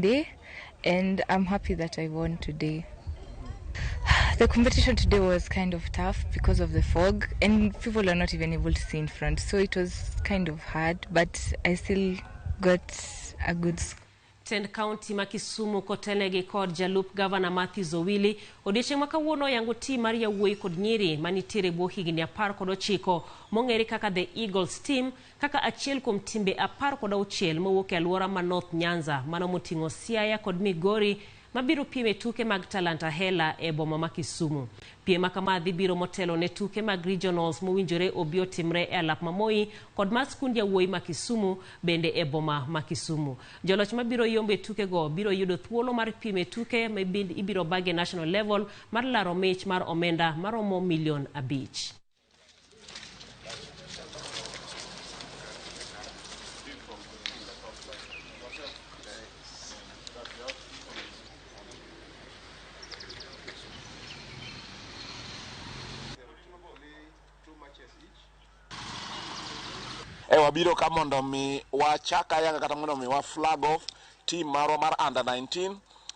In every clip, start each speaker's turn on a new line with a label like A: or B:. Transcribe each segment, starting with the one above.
A: day, and I'm happy that I won today. The competition today was kind of tough because of the fog, and people are not even able to see in front, so it was kind of hard, but I still got a good score.
B: Tend County ma Kisumu kotelegi kod jalup Governor Matthew Zowili odiechieng' ma kawuono yango team mar yawuoyi kod nyiri manitiere bwo higni 19 mong'ere kaka The Eagles team kaka achiel kuom timbe 16 mawuok e alwora ma North Nyanza mano moting'o Siaya kod Migori mabiro piem e tuke mag Talanta Hela e boma ma Kisumu. Piem ma kama dhi biro motelo ne tuke mag regionals mowinjore obi otimre e alap ma Moi kod mar skund yawuoyi ma Kisumu bende e boma ma Kisumu. Joloch mabiro yombo e tuke go biro yudo thuolo mar piem e tuke ma ibiro bag e national level mar laro mich mar omenda maromo $5 million.
C: Wabiro ka mondo mi wachaka yanga kata mondo mi wa flag off team marwa mar under 19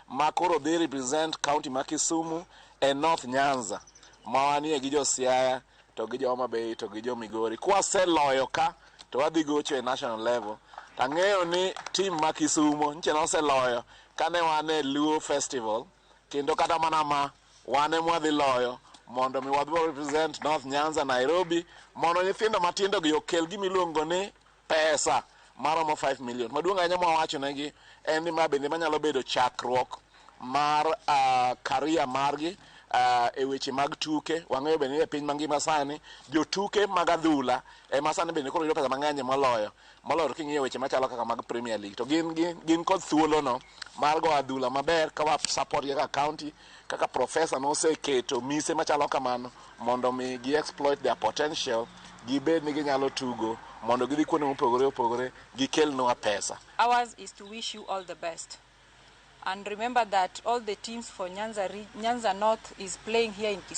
C: ma koro dhi represent county ma Kisumu e North Nyanza ma wanie gi jo Siaya to gi jo Oimore to gi jo Migori. Kwa seloyo ka to wadhi gocho e national level. Tang'eyo ni team ma Kisumu nche no seloyo kane wane Luo Festival kendo kata mana ma wane mwadhi loyo mondo mi wadhi represent North Nyanza Nairobi mondo nyithindo matindo gi okel gimiluongo ni pesa maromo 5 million. Maduong' ahinya mwawacho negi en ni ma bende manyalo bedo chakruok mar career margi e weche mag tuke. Wang'eyo bende e piny mangima sani jotuke mag adhula ema sani bende koro yudo pesa mang'eny moloyo king'iyo weche machalo kaka mag Premier League. To gin kod thuolo no mar go adhula maber ka wa support kaka county kaka professor no oseketo mise machalo kamano mondo mi gi exploit their potential gibed ni ginyalo tugo mondo gidhi kuonde mopogore opogore gikelnwa pesa.
D: Ours is to wish you all the best. And remember that all the teams for Nyanza North is playing here in Kisumu.